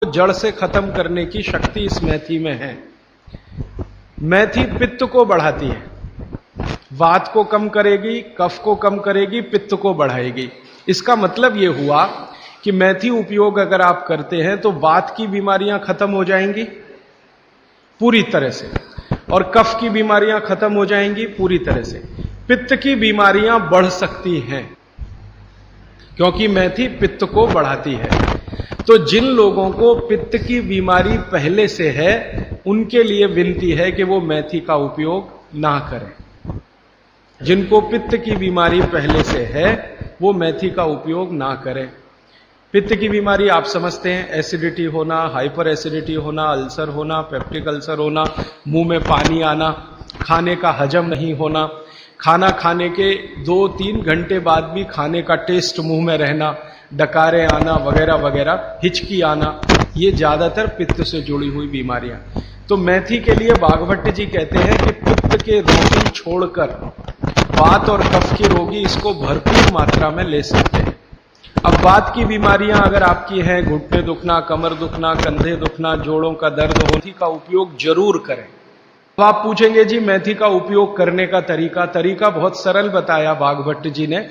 जड़ से खत्म करने की शक्ति इस मेथी में है। मेथी पित्त को बढ़ाती है, वात को कम करेगी, कफ को कम करेगी, पित्त को बढ़ाएगी। इसका मतलब यह हुआ कि मेथी उपयोग अगर आप करते हैं तो वात की बीमारियां खत्म हो जाएंगी पूरी तरह से, और कफ की बीमारियां खत्म हो जाएंगी पूरी तरह से। पित्त की बीमारियां बढ़ सकती हैं क्योंकि मेथी पित्त को बढ़ाती है। तो जिन लोगों को पित्त की बीमारी पहले से है उनके लिए विनती है कि वो मेथी का उपयोग ना करें। जिनको पित्त की बीमारी पहले से है वो मेथी का उपयोग ना करें। पित्त की बीमारी आप समझते हैं, एसिडिटी होना, हाइपर एसिडिटी होना, अल्सर होना, पेप्टिक अल्सर होना, मुंह में पानी आना, खाने का हजम नहीं होना, खाना खाने के 2-3 घंटे बाद भी खाने का टेस्ट मुंह में रहना, डकारे आना वगैरह वगैरह, हिचकी आना, ये ज्यादातर पित्त से जुड़ी हुई बीमारियां। तो मेथी के लिए बाघभट्ट जी कहते हैं कि पित्त के रोगी छोड़कर वात और कफ के रोगी इसको भरपूर मात्रा में ले सकते हैं। अब वात की बीमारियां अगर आपकी हैं, घुटने दुखना, कमर दुखना, कंधे दुखना, जोड़ों का दर्द, मेथी का उपयोग जरूर करें। अब आप पूछेंगे जी मेथी का उपयोग करने का तरीका बहुत सरल बताया बाघभट्ट जी ने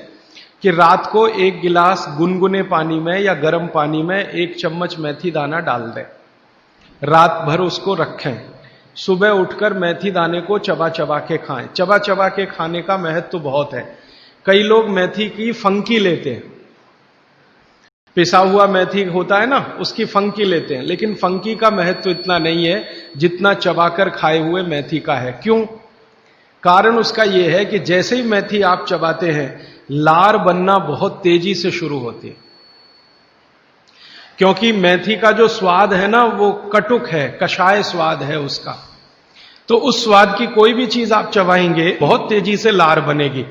कि रात को 1 गिलास गुनगुने पानी में या गर्म पानी में 1 चम्मच मेथी दाना डाल दें, रात भर उसको रखें, सुबह उठकर मेथी दाने को चबा चबा के खाएं। चबा चबा के खाने का महत्व तो बहुत है। कई लोग मेथी की फंकी लेते हैं, पिसा हुआ मेथी होता है ना, उसकी फंकी लेते हैं, लेकिन फंकी का महत्व इतना नहीं है जितना चबाकर खाए हुए मेथी का है। क्यों? कारण उसका यह है कि जैसे ही मेथी आप चबाते हैं लार बनना बहुत तेजी से शुरू होती है, क्योंकि मेथी का जो स्वाद है ना वो कटुक है, कषाय स्वाद है उसका। तो उस स्वाद की कोई भी चीज आप चबाएंगे बहुत तेजी से लार बनेगी,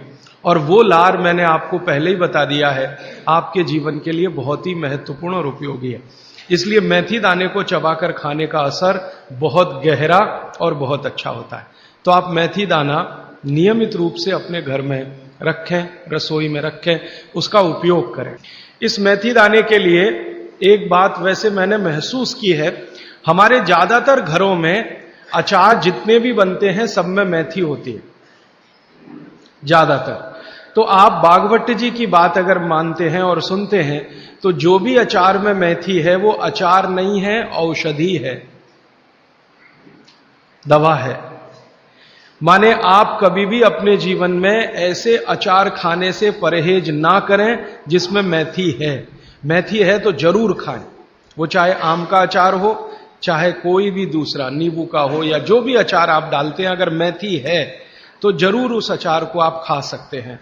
और वो लार मैंने आपको पहले ही बता दिया है आपके जीवन के लिए बहुत ही महत्वपूर्ण और उपयोगी है। इसलिए मेथी दाने को चबाकर खाने का असर बहुत गहरा और बहुत अच्छा होता है। तो आप मेथी दाना नियमित रूप से अपने घर में रखें, रसोई में रखें, उसका उपयोग करें। इस मेथी दाने के लिए एक बात वैसे मैंने महसूस की है, हमारे ज्यादातर घरों में अचार जितने भी बनते हैं सब में मेथी होती है ज्यादातर। तो आप बाघभट्ट जी की बात अगर मानते हैं और सुनते हैं तो जो भी अचार में मेथी है वो अचार नहीं है, औषधि है, दवा है। माने आप कभी भी अपने जीवन में ऐसे अचार खाने से परहेज ना करें जिसमें मेथी है। मेथी है तो जरूर खाएं, वो चाहे आम का अचार हो, चाहे कोई भी दूसरा नींबू का हो, या जो भी अचार आप डालते हैं, अगर मेथी है तो जरूर उस अचार को आप खा सकते हैं।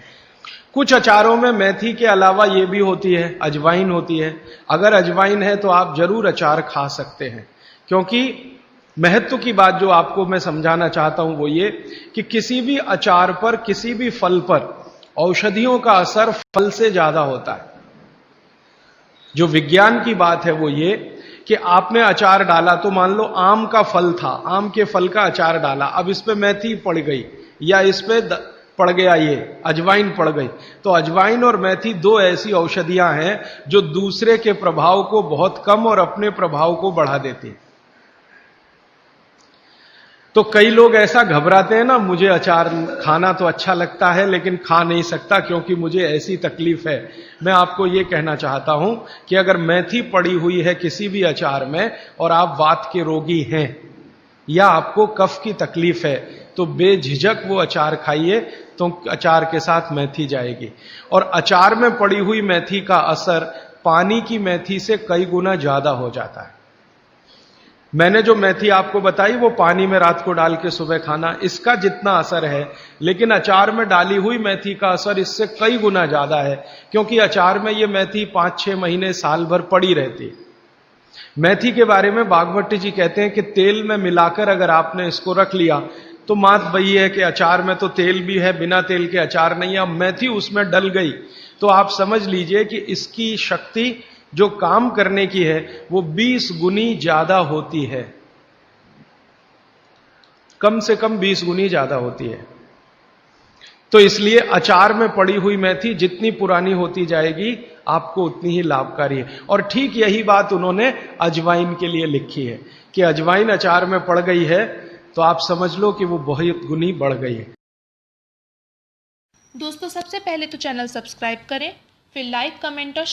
कुछ अचारों में मेथी के अलावा ये भी होती है, अजवाइन होती है। अगर अजवाइन है तो आप जरूर अचार खा सकते हैं, क्योंकि महत्व की बात जो आपको मैं समझाना चाहता हूं वो ये कि किसी भी अचार पर, किसी भी फल पर औषधियों का असर फल से ज्यादा होता है। जो विज्ञान की बात है वो ये कि आपने अचार डाला, तो मान लो आम का फल था, आम के फल का अचार डाला, अब इस पे मेथी पड़ गई या इस पे पड़ गया ये अजवाइन पड़ गई, तो अजवाइन और मेथी 2 ऐसी औषधियां हैं जो दूसरे के प्रभाव को बहुत कम और अपने प्रभाव को बढ़ा देती हैं। तो कई लोग ऐसा घबराते हैं ना, मुझे अचार खाना तो अच्छा लगता है लेकिन खा नहीं सकता क्योंकि मुझे ऐसी तकलीफ है। मैं आपको ये कहना चाहता हूं कि अगर मेथी पड़ी हुई है किसी भी अचार में और आप वात के रोगी हैं या आपको कफ की तकलीफ है तो बेझिझक वो अचार खाइए, तो अचार के साथ मेथी जाएगी। और अचार में पड़ी हुई मेथी का असर पानी की मेथी से कई गुना ज्यादा हो जाता है। मैंने जो मेथी आपको बताई वो पानी में रात को डाल के सुबह खाना, इसका जितना असर है, लेकिन अचार में डाली हुई मेथी का असर इससे कई गुना ज्यादा है, क्योंकि अचार में ये मेथी 5-6 महीने साल भर पड़ी रहती है। मेथी के बारे में बाघभट्ट जी कहते हैं कि तेल में मिलाकर अगर आपने इसको रख लिया तो बात वही है कि अचार में तो तेल भी है, बिना तेल के अचार नहीं है। अब मेथी उसमें डल गई तो आप समझ लीजिए कि इसकी शक्ति जो काम करने की है वो 20 गुनी ज्यादा होती है, कम से कम 20 गुनी ज्यादा होती है। तो इसलिए अचार में पड़ी हुई मेथी जितनी पुरानी होती जाएगी आपको उतनी ही लाभकारी है। और ठीक यही बात उन्होंने अजवाइन के लिए लिखी है कि अजवाइन अचार में पड़ गई है तो आप समझ लो कि वो बहुत गुनी बढ़ गई है। दोस्तों सबसे पहले तो चैनल सब्सक्राइब करें, फिर लाइक, कमेंट और